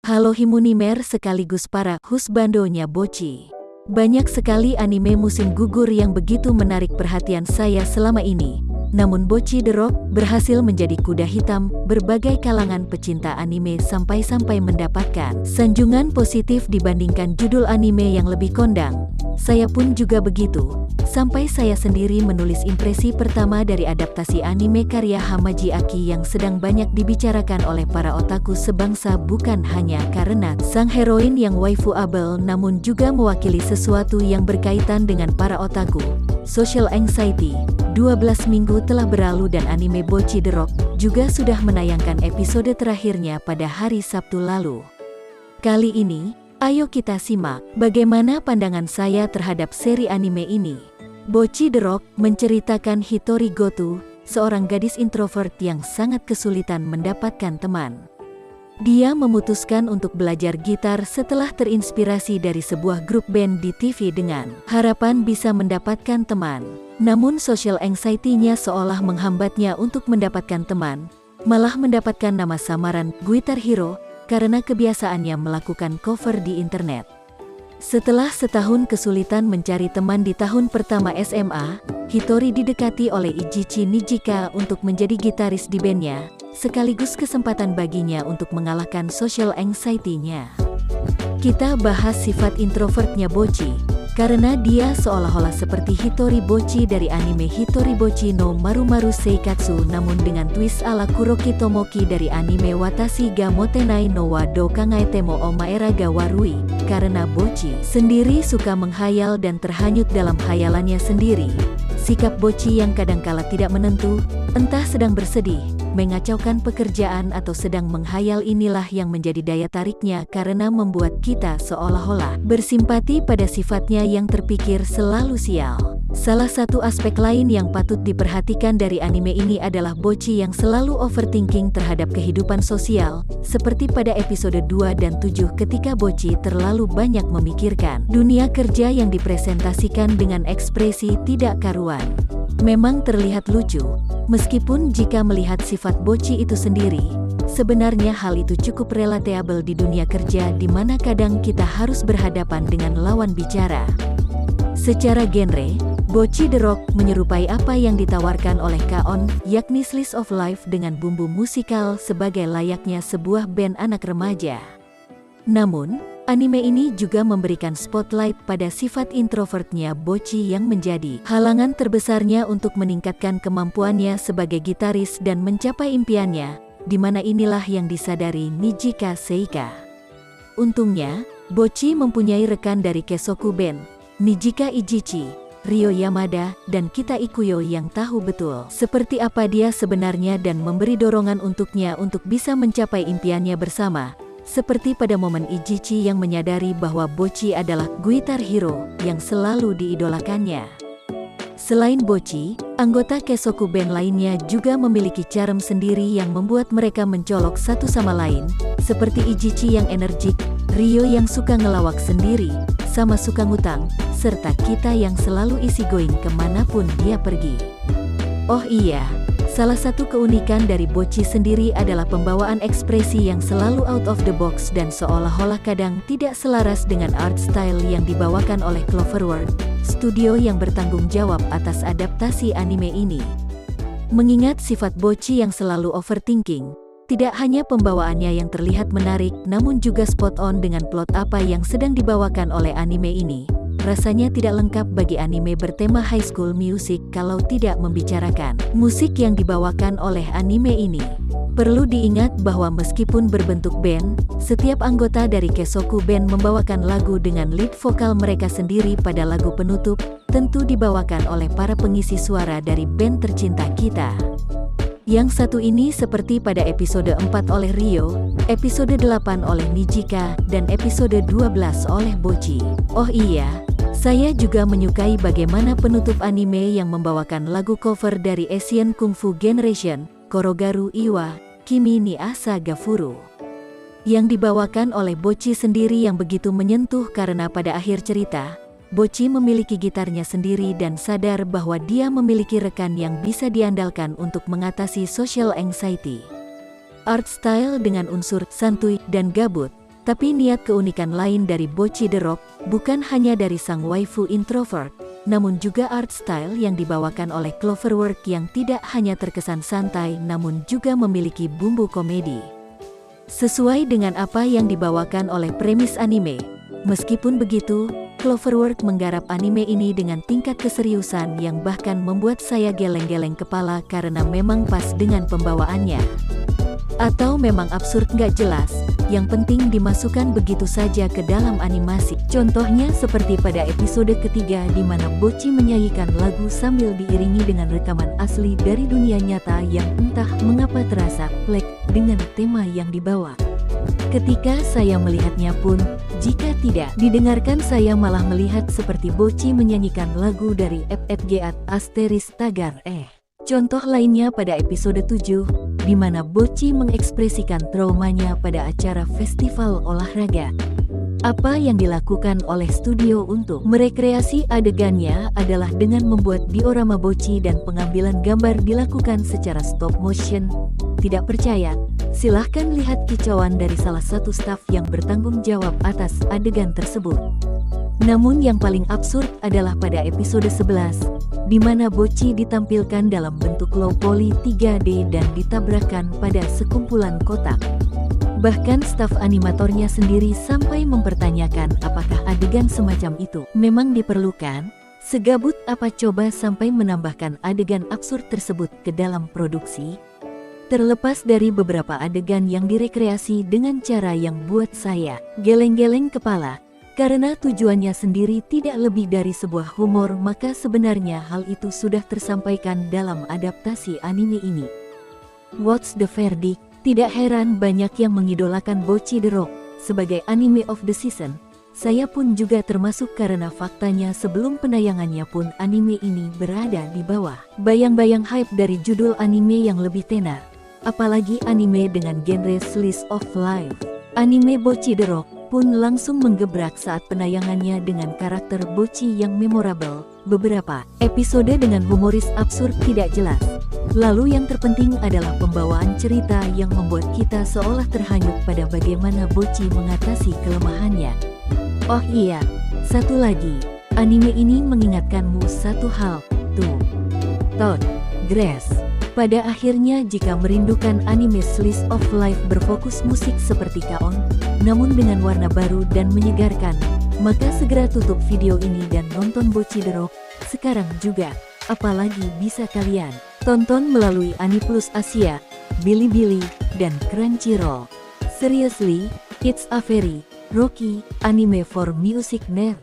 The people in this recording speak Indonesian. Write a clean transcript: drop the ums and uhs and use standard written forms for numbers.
Halo Himunimer sekaligus para husbandonya Bocci. Banyak sekali anime musim gugur yang begitu menarik perhatian saya selama ini. Namun Bocci The Rock berhasil menjadi kuda hitam berbagai kalangan pecinta anime sampai-sampai mendapatkan sanjungan positif dibandingkan judul anime yang lebih kondang. Saya pun juga begitu. Sampai saya sendiri menulis impresi pertama dari adaptasi anime karya Hamaji Aki yang sedang banyak dibicarakan oleh para otaku sebangsa bukan hanya karena sang heroin yang waifu-able namun juga mewakili sesuatu yang berkaitan dengan para otaku. Social anxiety. 12 minggu telah berlalu dan anime Bocci The Rock juga sudah menayangkan episode terakhirnya pada hari Sabtu lalu. Kali ini, ayo kita simak bagaimana pandangan saya terhadap seri anime ini. Bocci The Rock menceritakan Hitori Goto, seorang gadis introvert yang sangat kesulitan mendapatkan teman. Dia memutuskan untuk belajar gitar setelah terinspirasi dari sebuah grup band di TV dengan harapan bisa mendapatkan teman. Namun social anxiety-nya seolah menghambatnya untuk mendapatkan teman, malah mendapatkan nama samaran Guitar Hero karena kebiasaannya melakukan cover di internet. Setelah setahun kesulitan mencari teman di tahun pertama SMA, Hitori didekati oleh Ijichi Nijika untuk menjadi gitaris di bandnya, sekaligus kesempatan baginya untuk mengalahkan social anxiety-nya. Kita bahas sifat introvertnya Bocci, karena dia seolah-olah seperti Hitori Bocci dari anime Hitori Bocci no Marumaru Seikatsu namun dengan twist ala Kuroki Tomoki dari anime Watashi ga Motenai no wa do Kangaete mo Omaera ga Warui. Karena Bocci sendiri suka menghayal dan terhanyut dalam hayalannya sendiri. Sikap Bocci yang kadangkala tidak menentu, entah sedang bersedih, mengacaukan pekerjaan atau sedang menghayal inilah yang menjadi daya tariknya karena membuat kita seolah-olah bersimpati pada sifatnya yang terpikir selalu sial. Salah satu aspek lain yang patut diperhatikan dari anime ini adalah Bocci yang selalu overthinking terhadap kehidupan sosial, seperti pada episode 2 dan 7 ketika Bocci terlalu banyak memikirkan dunia kerja yang dipresentasikan dengan ekspresi tidak karuan. Memang terlihat lucu, meskipun jika melihat sifat Bocci itu sendiri, sebenarnya hal itu cukup relatable di dunia kerja di mana kadang kita harus berhadapan dengan lawan bicara. Secara genre, Bocci The Rock menyerupai apa yang ditawarkan oleh K-On, yakni slice of life dengan bumbu musikal sebagai layaknya sebuah band anak remaja. Namun, anime ini juga memberikan spotlight pada sifat introvertnya Bocci yang menjadi halangan terbesarnya untuk meningkatkan kemampuannya sebagai gitaris dan mencapai impiannya, di mana inilah yang disadari Nijika Seika. Untungnya, Bocci mempunyai rekan dari Kesoku Band, Nijika Ijichi, Ryo Yamada, dan Kita Ikuyo yang tahu betul seperti apa dia sebenarnya dan memberi dorongan untuknya untuk bisa mencapai impiannya bersama. Seperti pada momen Ijichi yang menyadari bahwa Bocci adalah Guitar Hero yang selalu diidolakannya. Selain Bocci, anggota Kesoku Band lainnya juga memiliki charm sendiri yang membuat mereka mencolok satu sama lain, seperti Ijichi yang energik, Ryo yang suka ngelawak sendiri, sama suka ngutang, serta Kita yang selalu easygoing kemanapun dia pergi. Oh iya, salah satu keunikan dari Bocci sendiri adalah pembawaan ekspresi yang selalu out of the box dan seolah-olah kadang tidak selaras dengan art style yang dibawakan oleh Cloverworld, studio yang bertanggung jawab atas adaptasi anime ini. Mengingat sifat Bocci yang selalu overthinking, tidak hanya pembawaannya yang terlihat menarik namun juga spot on dengan plot apa yang sedang dibawakan oleh anime ini. Rasanya tidak lengkap bagi anime bertema High School Music kalau tidak membicarakan musik yang dibawakan oleh anime ini. Perlu diingat bahwa meskipun berbentuk band, setiap anggota dari Kesoku Band membawakan lagu dengan lead vokal mereka sendiri pada lagu penutup, tentu dibawakan oleh para pengisi suara dari band tercinta kita. Yang satu ini seperti pada episode 4 oleh Ryo, episode 8 oleh Nijika, dan episode 12 oleh Bocci. Oh iya, saya juga menyukai bagaimana penutup anime yang membawakan lagu cover dari Asian Kung Fu Generation, Korogaru Iwa, Kimi ni Asa Gafuru, yang dibawakan oleh Bocci sendiri yang begitu menyentuh karena pada akhir cerita, Bocci memiliki gitarnya sendiri dan sadar bahwa dia memiliki rekan yang bisa diandalkan untuk mengatasi social anxiety. Art style dengan unsur santuy dan gabut, Tapi niat keunikan lain dari Bocchi The Rock bukan hanya dari sang waifu introvert, namun juga art style yang dibawakan oleh Cloverwork yang tidak hanya terkesan santai namun juga memiliki bumbu komedi. Sesuai dengan apa yang dibawakan oleh premis anime, meskipun begitu, Cloverwork menggarap anime ini dengan tingkat keseriusan yang bahkan membuat saya geleng-geleng kepala karena memang pas dengan pembawaannya. Atau memang absurd nggak jelas, yang penting dimasukkan begitu saja ke dalam animasi. Contohnya seperti pada episode ketiga di mana Bocchi menyanyikan lagu sambil diiringi dengan rekaman asli dari dunia nyata yang entah mengapa terasa plek dengan tema yang dibawa. Ketika saya melihatnya pun, jika tidak didengarkan saya malah melihat seperti Bocchi menyanyikan lagu dari FFG Asteris Tagar. Contoh lainnya pada episode 7, di mana Bocchi mengekspresikan traumanya pada acara festival olahraga. Apa yang dilakukan oleh studio untuk merekreasi adegannya adalah dengan membuat diorama Bocchi dan pengambilan gambar dilakukan secara stop motion. Tidak percaya? Silahkan lihat kicauan dari salah satu staf yang bertanggung jawab atas adegan tersebut. Namun yang paling absurd adalah pada episode 11, di mana Bocchi ditampilkan dalam bentuk low poly 3D dan ditabrakkan pada sekumpulan kotak. Bahkan staf animatornya sendiri sampai mempertanyakan apakah adegan semacam itu memang diperlukan. Segabut apa coba sampai menambahkan adegan absurd tersebut ke dalam produksi? Terlepas dari beberapa adegan yang direkreasi dengan cara yang buat saya geleng-geleng kepala, karena tujuannya sendiri tidak lebih dari sebuah humor, maka sebenarnya hal itu sudah tersampaikan dalam adaptasi anime ini. What's the verdict? Tidak heran banyak yang mengidolakan Bocchi The Rock sebagai anime of the season. Saya pun juga termasuk karena faktanya sebelum penayangannya pun anime ini berada di bawah bayang-bayang hype dari judul anime yang lebih tenar. Apalagi anime dengan genre slice of life. Anime Bocchi The Rock pun langsung menggebrak saat penayangannya dengan karakter Bocchi yang memorable, beberapa episode dengan humoris absurd tidak jelas. Lalu yang terpenting adalah pembawaan cerita yang membuat kita seolah terhanyut pada bagaimana Bocchi mengatasi kelemahannya. Oh iya, satu lagi, anime ini mengingatkanmu satu hal, tuh. Todd Grass. Pada akhirnya jika merindukan anime slice of life berfokus musik seperti K-On, namun dengan warna baru dan menyegarkan, maka segera tutup video ini dan nonton Bocchi The Rock sekarang juga. Apalagi bisa kalian tonton melalui Aniplus Asia, Bilibili, dan Crunchyroll. Seriously, it's a very Rocky anime for music nerd.